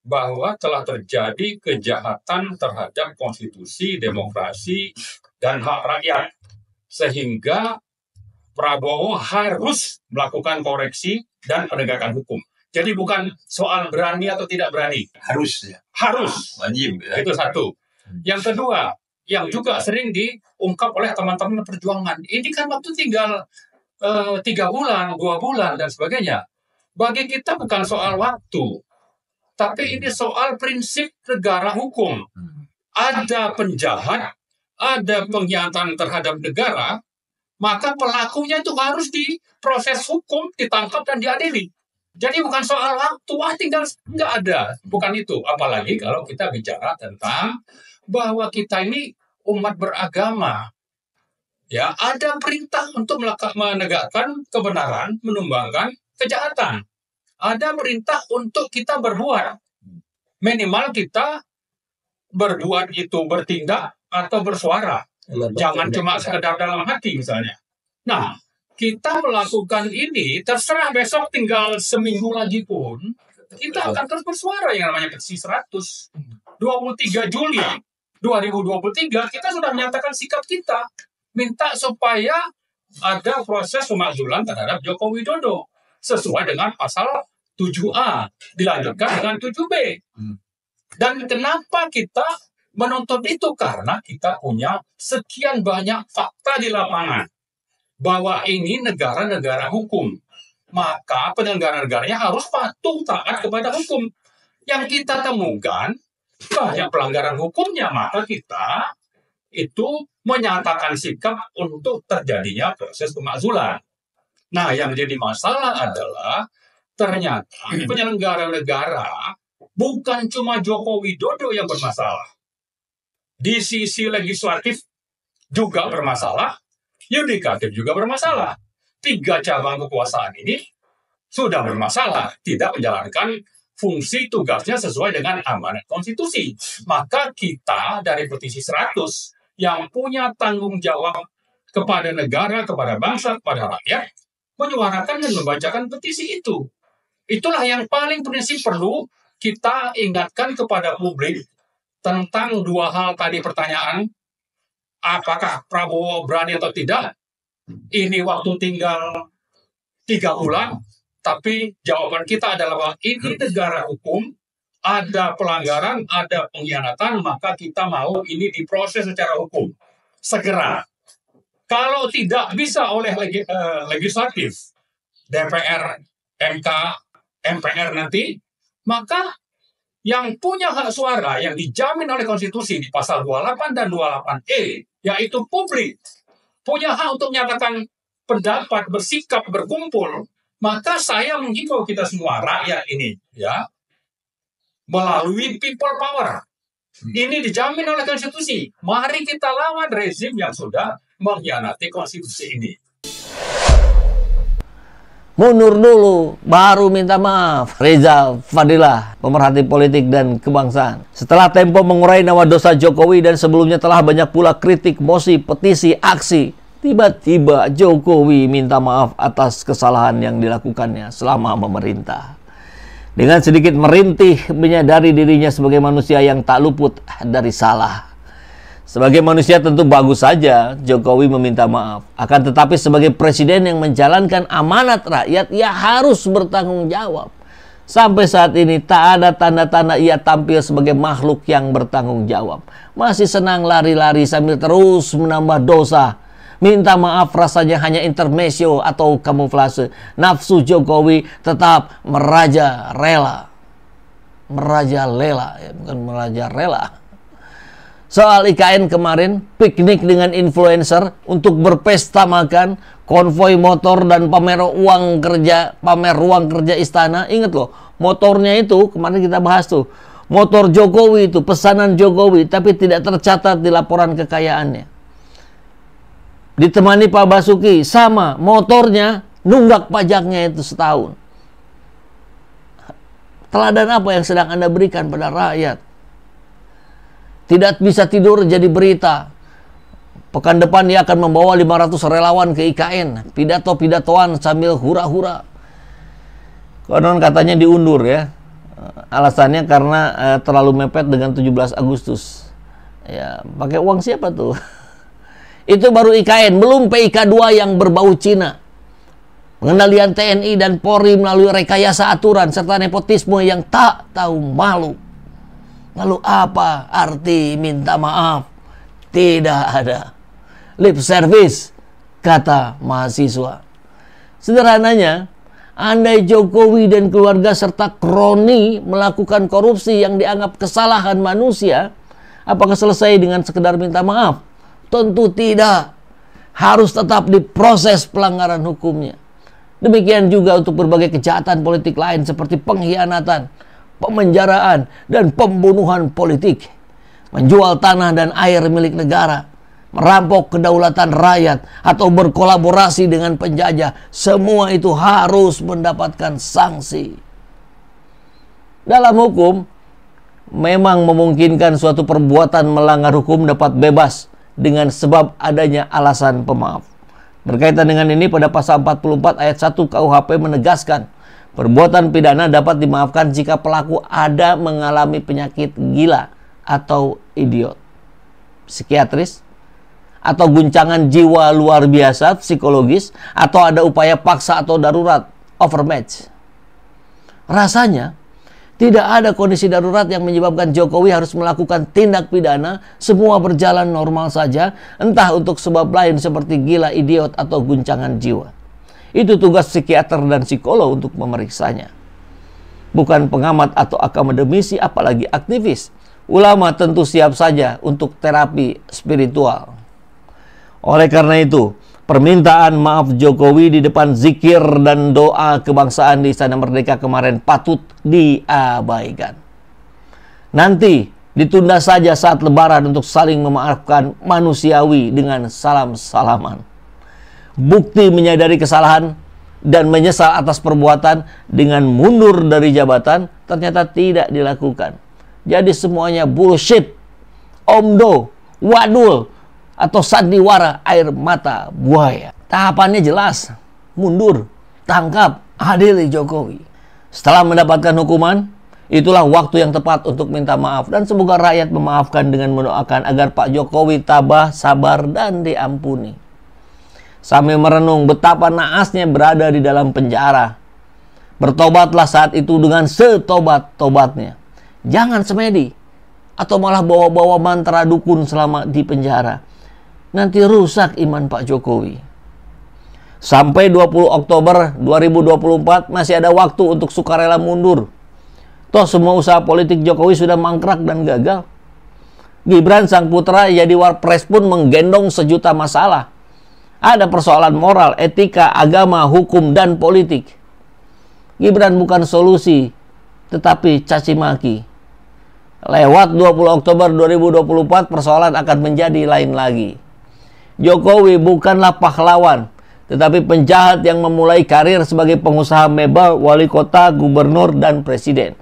bahwa telah terjadi kejahatan terhadap konstitusi, demokrasi, dan hak rakyat. Sehingga Prabowo harus melakukan koreksi dan penegakan hukum. Jadi bukan soal berani atau tidak berani. Harus ya. Harus. Wajib ya. Itu satu. Yang kedua, yang juga sering diungkap oleh teman-teman perjuangan. Ini kan waktu tinggal 3 bulan, 2 bulan, dan sebagainya. Bagi kita bukan soal waktu. Tapi ini soal prinsip negara hukum. Ada penjahat, ada pengkhianatan terhadap negara, maka pelakunya itu harus diproses hukum, ditangkap dan diadili. Jadi bukan soal waktu, tinggal nggak ada. Bukan itu. Apalagi kalau kita bicara tentang bahwa kita ini umat beragama. Ya, ada perintah untuk menegakkan kebenaran, menumbangkan kejahatan. Ada perintah untuk kita berbuat. Minimal kita berbuat itu bertindak atau bersuara. Jangan cuma sekedar dalam hati misalnya. Nah, kita melakukan ini, terserah besok tinggal seminggu lagi pun, kita akan terus bersuara yang namanya petisi 100. 23 Juli 2023, kita sudah menyatakan sikap kita. Minta supaya ada proses pemakzulan terhadap Joko Widodo. Sesuai dengan pasal 7A, dilanjutkan dengan 7B. Dan kenapa kita menuntut itu? Karena kita punya sekian banyak fakta di lapangan. Bahwa ini negara-negara hukum. Maka penyelenggara-negaranya harus patuh taat kepada hukum. Yang kita temukan, banyak pelanggaran hukumnya. Maka kita itu menyatakan sikap untuk terjadinya proses pemakzulan. Nah, yang menjadi masalah adalah ternyata penyelenggara negara bukan cuma Joko Widodo yang bermasalah. Di sisi legislatif juga bermasalah, yudikatif juga bermasalah. 3 cabang kekuasaan ini sudah bermasalah, tidak menjalankan fungsi tugasnya sesuai dengan amanat konstitusi. Maka kita dari petisi 100 yang punya tanggung jawab kepada negara, kepada bangsa, kepada rakyat, menyuarakan dan membacakan petisi itu. Itulah yang paling prinsip perlu kita ingatkan kepada publik tentang 2 hal tadi pertanyaan. Apakah Prabowo berani atau tidak? Ini waktu tinggal 3 bulan, tapi jawaban kita adalah bahwa ini negara hukum, ada pelanggaran, ada pengkhianatan, maka kita mau ini diproses secara hukum. Segera. Kalau tidak bisa oleh legislatif, DPR, MK, MPR nanti, maka yang punya hak suara yang dijamin oleh konstitusi di pasal 28 dan 28E, yaitu publik, punya hak untuk menyatakan pendapat, bersikap, berkumpul, maka saya menghimbau kita semua rakyat ini, ya, melalui people power. Ini dijamin oleh konstitusi. Mari kita lawan rezim yang sudah mengkhianati konstitusi ini. Mundur dulu, baru minta maaf. Reza Fadilah, pemerhati politik dan kebangsaan. Setelah Tempo mengurai nama dosa Jokowi dan sebelumnya telah banyak pula kritik, mosi, petisi, aksi, tiba-tiba Jokowi minta maaf atas kesalahan yang dilakukannya selama memerintah. Dengan sedikit merintih menyadari dirinya sebagai manusia yang tak luput dari salah. Sebagai manusia tentu bagus saja Jokowi meminta maaf. Akan tetapi sebagai presiden yang menjalankan amanat rakyat, ia harus bertanggung jawab. Sampai saat ini tak ada tanda-tanda ia tampil sebagai makhluk yang bertanggung jawab. Masih senang lari-lari sambil terus menambah dosa. Minta maaf rasanya hanya intermezzo atau kamuflase. Nafsu Jokowi tetap merajalela, ya, bukan merajalela. Soal IKN kemarin, piknik dengan influencer untuk berpesta makan, konvoi motor dan pamer ruang kerja istana. Ingat loh, motornya itu kemarin kita bahas tuh. Motor Jokowi itu pesanan Jokowi tapi tidak tercatat di laporan kekayaannya. Ditemani Pak Basuki, sama motornya nunggak pajaknya itu setahun. Teladan apa yang sedang Anda berikan pada rakyat? Tidak bisa tidur jadi berita. Pekan depan dia akan membawa 500 relawan ke IKN. Pidato-pidatoan sambil hura-hura. Konon katanya diundur ya. Alasannya karena terlalu mepet dengan 17 Agustus. Ya, pakai uang siapa tuh? Itu baru IKN, belum PIK 2 yang berbau Cina. Pengendalian TNI dan Polri melalui rekayasa aturan serta nepotisme yang tak tahu malu. Lalu apa arti minta maaf? Tidak ada. Lip service, kata mahasiswa. Sederhananya, andai Jokowi dan keluarga serta kroni melakukan korupsi yang dianggap kesalahan manusia, apakah selesai dengan sekedar minta maaf? Tentu tidak. Harus tetap diproses pelanggaran hukumnya. Demikian juga untuk berbagai kejahatan politik lain seperti pengkhianatan, pemenjaraan, dan pembunuhan politik. Menjual tanah dan air milik negara, merampok kedaulatan rakyat, atau berkolaborasi dengan penjajah. Semua itu harus mendapatkan sanksi. Dalam hukum, memang memungkinkan suatu perbuatan melanggar hukum dapat bebas dengan sebab adanya alasan pemaaf. Berkaitan dengan ini, pada pasal 44 ayat 1 KUHP menegaskan, perbuatan pidana dapat dimaafkan jika pelaku ada mengalami penyakit gila atau idiot, psikiatris, atau guncangan jiwa luar biasa psikologis, atau ada upaya paksa atau darurat, overmatch. Rasanya, tidak ada kondisi darurat yang menyebabkan Jokowi harus melakukan tindak pidana. Semua berjalan normal saja, entah untuk sebab lain seperti gila, idiot, atau guncangan jiwa. Itu tugas psikiater dan psikolog untuk memeriksanya. Bukan pengamat atau akademisi, apalagi aktivis. Ulama tentu siap saja untuk terapi spiritual. Oleh karena itu, permintaan maaf Jokowi di depan zikir dan doa kebangsaan di Istana Merdeka kemarin patut diabaikan. Nanti ditunda saja saat Lebaran untuk saling memaafkan manusiawi dengan salam-salaman. Bukti menyadari kesalahan dan menyesal atas perbuatan dengan mundur dari jabatan ternyata tidak dilakukan. Jadi semuanya bullshit, omdo, wadul, atau sandiwara air mata buaya. Tahapannya jelas, mundur, tangkap, adili Jokowi. Setelah mendapatkan hukuman, itulah waktu yang tepat untuk minta maaf. Dan semoga rakyat memaafkan dengan mendoakan agar Pak Jokowi tabah, sabar, dan diampuni. Sambil merenung betapa naasnya berada di dalam penjara. Bertobatlah saat itu dengan setobat-tobatnya. Jangan semedi, atau malah bawa-bawa mantra dukun selama di penjara. Nanti rusak iman Pak Jokowi. Sampai 20 Oktober 2024 masih ada waktu untuk sukarela mundur. Toh semua usaha politik Jokowi sudah mangkrak dan gagal. Gibran sang putra jadi wapres pun menggendong sejuta masalah. Ada persoalan moral, etika, agama, hukum, dan politik. Gibran bukan solusi, tetapi caci maki. Lewat 20 Oktober 2024 persoalan akan menjadi lain lagi. Jokowi bukanlah pahlawan, tetapi penjahat yang memulai karir sebagai pengusaha mebel, wali kota, gubernur, dan presiden.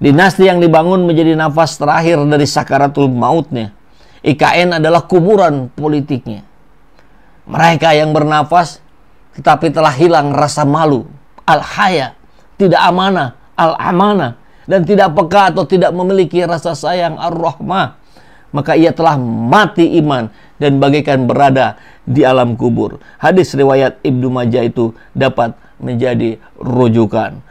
Dinasti yang dibangun menjadi nafas terakhir dari sakaratul mautnya. IKN adalah kuburan politiknya. Mereka yang bernafas, tetapi telah hilang rasa malu, al-haya, tidak amanah, al-amanah, dan tidak peka atau tidak memiliki rasa sayang, ar-rahmah, maka ia telah mati iman dan bagaikan berada di alam kubur. Hadis riwayat Ibnu Majah itu dapat menjadi rujukan.